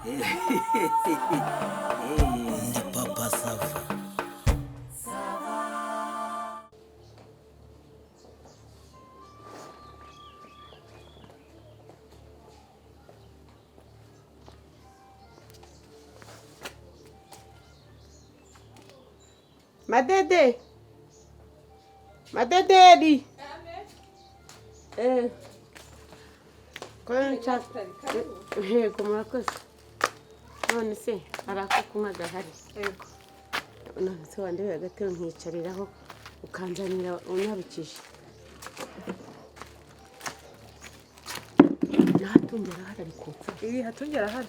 Ndi Papa Sava. Madede. Madededi. Koncha. Kumurakoze. None se arako kunywa gahari. Yego. None se wandebe agatero nkicariraho ukanjanira unyabikije. Hatungera hari ariko. Hatungera hari.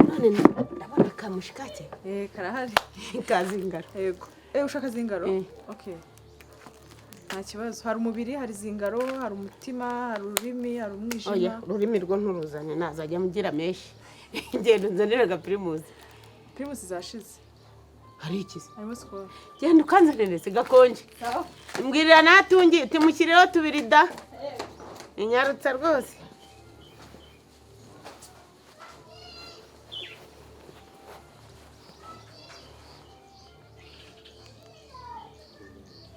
None ndabona kamushikate. Karahari. Kazingaro. Yego. Ushaka zingaro? Okay. Nta kibazo. Hari umubiri, hari zingaro, hari umutima, hari ururimi, hari umwijima. Oya, ururimi rwo nturuzane nazajya mugira meshi. Ngenda nzanira Primus. Primus zashize. Hari iki? Harimo skoro. Genda ukanzanire sigakonje. Sawa. Mbwirira natungi timushyireho tubiri da. Inyarutsa rwose.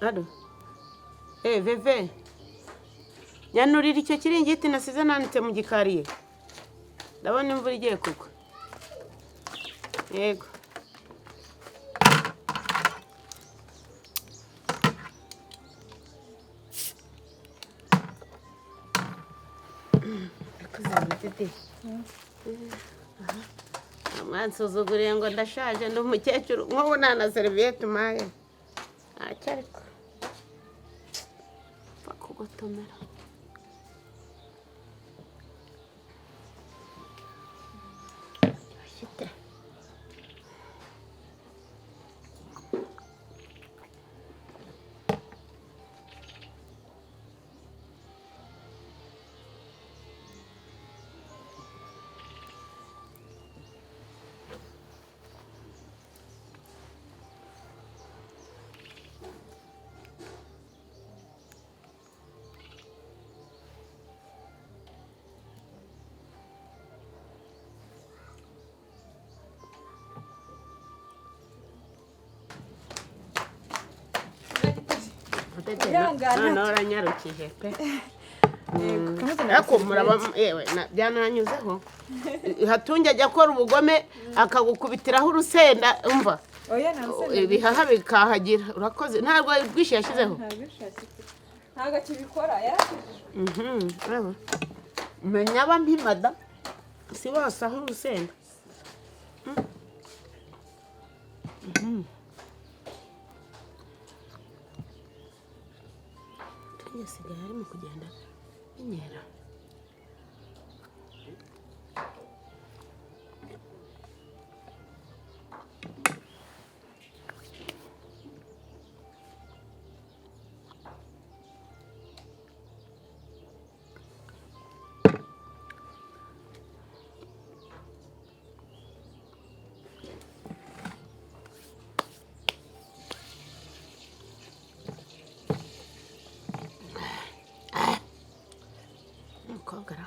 Ado. Veve. Nyanurira icyo kiringiti nasize nanitse mu gikariye. Ndabona imvura igiye kugwa. Yego. Akuzabitete. Amansuzuguriye ngo ndashaje ndi umukecuru nk'ubu nana serviette umaye. Acyariko. Pakugotomera. Shite. No oranyarukije pe. Ako muraba yewe byananyuzeho. Hatunge ajya akora ubugome akagukubitiraho urusenda umva. Oya ntabwo. Ibihaha bikahagira urakoze ntabwo bwishi yashizeho. Ntabwo kibikora yarashije. Menya abampimada si bose aho urusenda. Yasigaye arimo kugenda inyera. Kogara.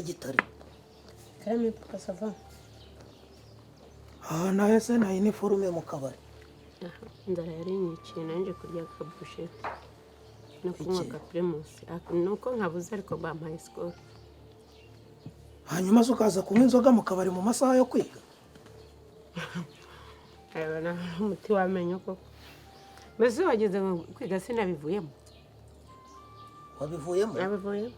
Gitari. Karame Papa Sava. Nawe se na uniforme mu kabari. Inzara yari nyiciye nanje kurya kabushete. No kunywa ka Primus. Nuko nkabuze ariko bampaye skoro. Hanyuma ukaza kunywa inzoga mu kabari mu masaha yo kwiga. Ayobana umuti wamenye koko. Mbese wageze kwiga sinabivuyemo. Wabivuyemo? Nabivuyemo.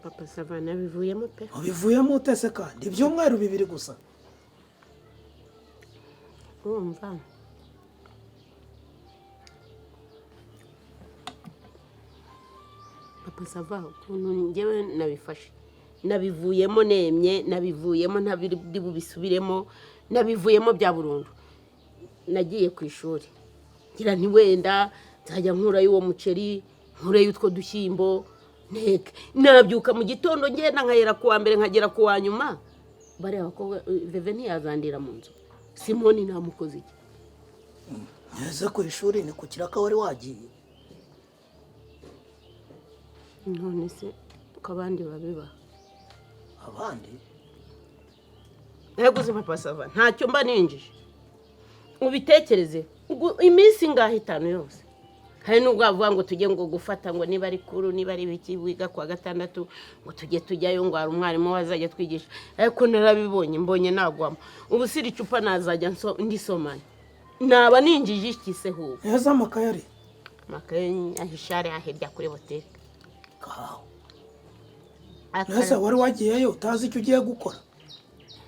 Papa Sava nabivuyemo pe. Wabivuyemo utese kandi ibyumweru bibiri gusa. urumva papa sava ukuntu njyewe nabifashe nabivuyemo nemye nabivuyemo ntabiri bubisubiremo nabivuyemo bya burundu nagiye ku ishuri ngira nti wenda nzajya nkurayo uwo muceri nkurayo utwo dushyimbo nteke nabyuka mu gitondo ngenda nkahera ku wa mbere nkagera ku wa nyuma bariya abakobwa veve ntiyazandira mu nzu simoni ntamukoze iki neza ku ishuri ni ku kiraka wari wagiye none se ko abandi babiba abandi naguze papa sava ntacyo mba ninjije ubitekereze iminsi ngaho 5 yose hari n'ubwo bavuga ngo tujye ngo gufata ngo niba ari kuru niba ari biki wiga kwa gatandatu ngo tujye tujyayo ngo hari umwarimu wazajya twigisha ariko narabibonye mbonye nagwamo ubu siri icupa nazajya ndisomanya naba ninjije iki se hubu neza amakaye ari amakaye ahishare ahirya kuri botike kaho neza wari wagiyeyo utazi icyo ugiye gukora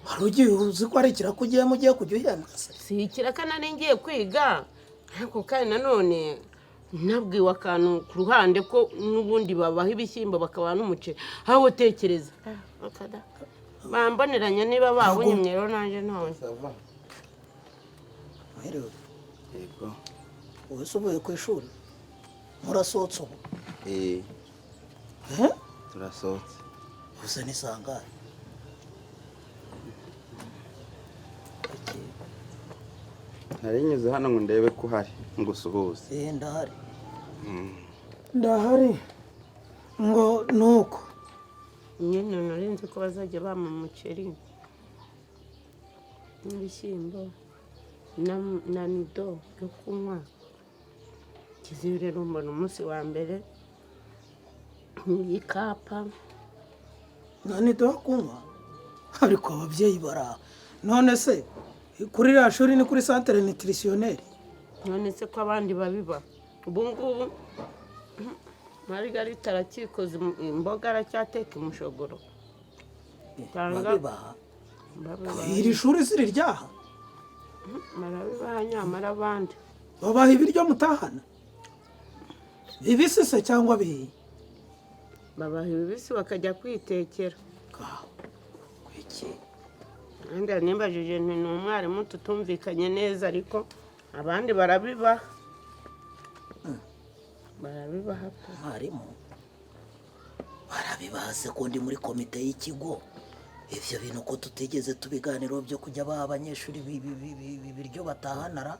wari ugiye uzi ko ari ikiraka ugiyemo ugiye kujya uhembwa se si ikiraka nari ngiye kwiga ariko kandi nanone nabwiwe akantu ku ruhande ko n'ubundi babaha ibishyimbo bakabaha n'umuceri aho utekereza bamboneranya niba bawunyimye rero nanjye none Mwiriwe Yego. wowe se uvuye ku ishuri murasohotse ubu Turasohotse. gusa ni sangahe Narinyuze hano ngo ndebe ko uhari ngo usuhuze. ndahari ndahari ngo nuko nyine nari nzi ko bazajya bampa umuceri n'ibishyimbo na nido yo kunywa kizibe rero mbona umunsi wa mbere ikapa nani do kunywa ariko ababyeyi bara none se kuri iriya shuri ni kuri centre nutritionnelle none se ko abandi babiba ubu ngubu Margarita arakikoze imboga aracyateka umushogoro babibaha iri shuri si riryaha barabibaha nyamara abandi babaha ibiryo mutahana bibisi se cyangwa bihiye babaha ibibisi bakajya kwitekera kwiki kandi nimbajije ni umwarimu tutumvikanye neza ariko abandi barabibaha barabibaha mwarimu barabibaha sekundi muri komite y'ikigo ivyo bintu ko tutigeze tubiganiro byo kujya baha abanyeshuri ibiryo batahanara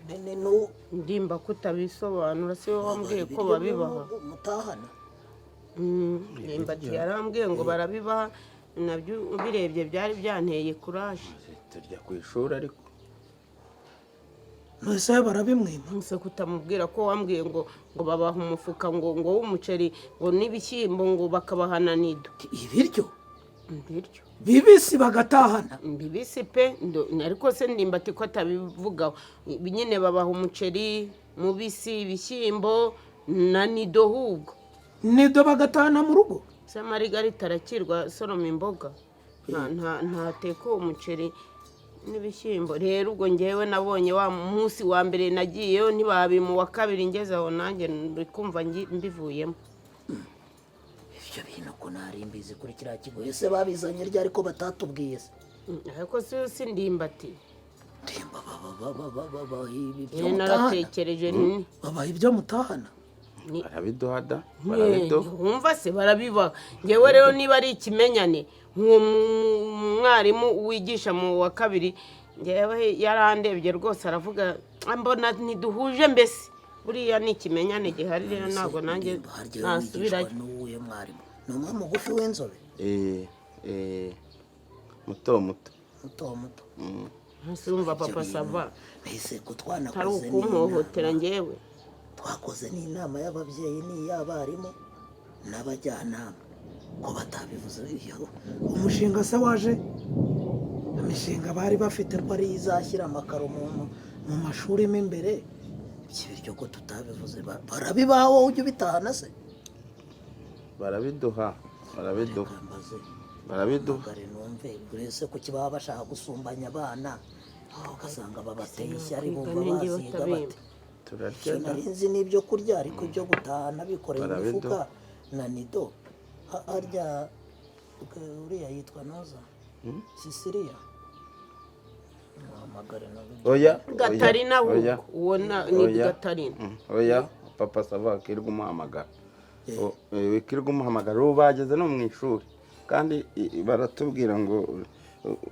nene no ndimba kutabisobanura si wowe wambwiye ko babibaha mutahana ndimba yarambwiye ngo barabibaha nabyo ubirebye byari byanteye kuraje Turya ku ishuri ariko. nose barabimwima nse kutamubwira ko wambwiye ngo babaha umufuka ngo w'umuceri ngo n'ibishyimbo ngo bakabahana nido ibiryo ibiryo bibisi bagatahana mbibisi pe ariko se ndimbati ko atabivugaho nyine babaha umuceri mubisi ibishyimbo na nido hubwo nido bagatahana mu rugo se Margarita arakirwa soroma imboga ntateka uwo muceri n'ibishyimbo rero ubwo ngewe nabonye wa munsi wa mbere nagiyeyo ntibabimu wa kabiri ngeze aho nanjye kumva mbivuyemo ibyo bintu ko nari mbizi kuri kiriya kigo ese babizanye ryari ko batatubwiye se ariko si ndimbati ndimba babaha ibyo naratekereje nini babaha ibyo mutahana Barabiduhada. Barabiduha. wumva se barabibaha ngewe rero niba ari ikimenyane nk'uwo mwarimu wigisha mu wa kabiri ngewe yarandebye rwose aravuga mbona ntiduhuje mbese buriya ni ikimenyane gihari rero ntabwo nanjye nasubirayo n'uwuye mwarimu ni umwe mugufi w'inzobe Muto muto. muto ntasumva papa sava mbese ko hari twanakoze ukumpohotera ngewe twakoze n'inama y'ababyeyi n'iy'abarimu n'abajyanama ko batabivuze umushinga se waje imishinga bari bafite ko ari izashyira amakaro mu mashuri mo imbere by'ibiryo ko tutabivuze barabibaha wowe ujya ubitahana se Barabiduha. Barabiduha. numve buri wese ko kibaha bashaka gusumbanya abana ugasanga babateye ishyari bumva Nenge baziga batabimba. bate turarya narinzi n'ibyo kurya ariko ibyo gutahana bikoreye Barabiduha. imifuka na nido harya uriya yitwa noza sisiriya muhamagare nawe oya Gatarina oya uwo ni Oya. Gatarina. oya papa sava kirirwa umuhamagara wikirirwa umuhamagara ubu bageze no mu ishuri kandi baratubwira ngo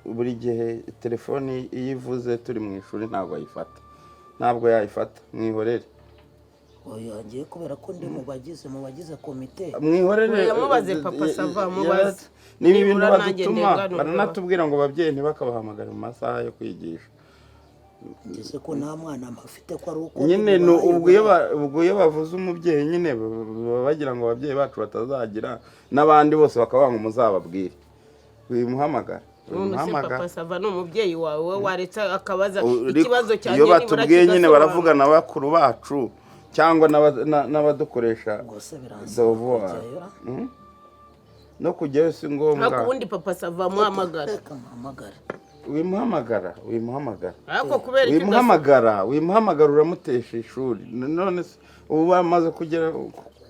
buri gihe telefoni iyo ivuze turi mu ishuri ntabwo yayifata mwihorere oya ngiye kubera ko ndi mu bagize komite mwihorere Yamubaze papa sava mubaze. ni ibintu Nibura nanjye badutuma ndengana baranatubwira ngo ababyeyi ntibakabahamagare mu masaha yo kwigisha ngeze ko nta mwana mfite ko ari uko nyine bibaye. ubwo iyo bavuze umubyeyi nyine baba bagira ngo ababyeyi bacu batazagira n'abandi bose bakaba ngo muzababwire wimuhamagara None se papa sava ni umubyeyi wawe we waretse akabaza Uri- ikibazo cyanjye iyo nibura batubwiye nyine kigasobanura. baravugana bakuru bacu cyangwa n'abadukoresha Rwose biransaba devoir kujyayo. no kujyayo si ngombwa ariko ubundi papa sava muhamagara reka muhamagare wimuhamagara ariko kubera iki wimuhamagara uramutesha ishuri none se ubu bamaze kugera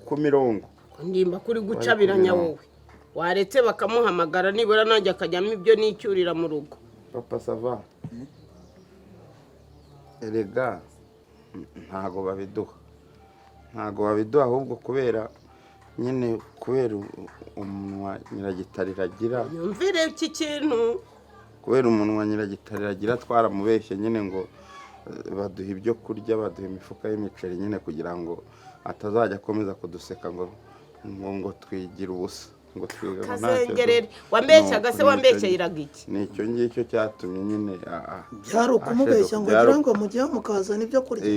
ku mirongo ndimba kuri gucabiranya wowe waretse bakamuhamagara nibura nanjye akajyamo ibyo nicyurira mu rugo. papa sava erega ntago babiduha ahubwo kubera umunwa nyiragitarira agira yumvire iki kintu kubera umunwa nyiragitarira agira twaramubeshye nyine ngo baduha ibyo kurya baduha imifuka y'imiceri nyine kugira ngo atazajya akomeza kuduseka ngo twigire ubusa ngo twiga kazengerere wambeshyaga se wambeshyiraga iki nicyo ngicyo cyatumye nyine byari ukumubeshya ngo agira ngo mujye mukazana ibyo kurya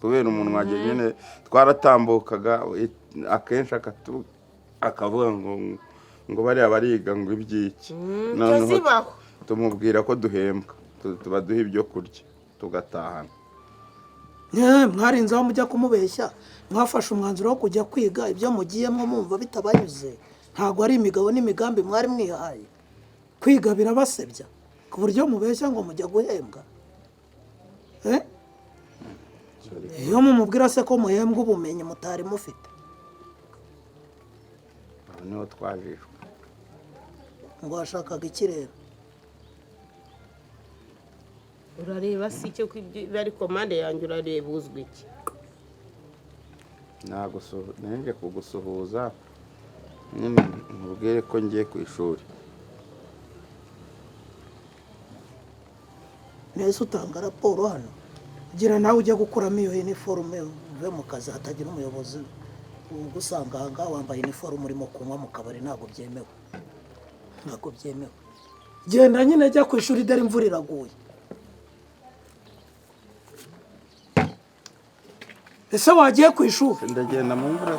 kubera umunwa nyine twaratambukaga akenshi akavuga ngo bariya bariga ngo iby'iki zibaho tumubwira ko duhembwa tubaduha ibyo kurya tugatahana mwarinze aho mujya kumubeshya mwafashe umwanzuro wo kujya kwiga ibyo mugiyemo mwumva bitabanyuze ntabwo ari imigabo n'imigambi mwari mwihaye kwiga birabasebya ku buryo mubeshya ngo mujya guhembwa iyo mumubwira se ko muhembwa ubumenyi mutari mufite aho niho twajijwe ngo washakaga ikirere urareba si icyo bari komande yanjye urareba uzwi iki nenge kugusuhuza nyine nkubwire ko ngiye ku ishuri neza utanga raporo hano gira nawe ujya gukuramo iyo iniforume uve mu kazi hatagira umuyobozi ugusanga aha ngaha wambaye iniforume urimo kunywa mu kabari ntabwo byemewe genda nyine jya ku ishuri dore imvura iraguye ese wagiye ku ishuri ndagenda mu mvura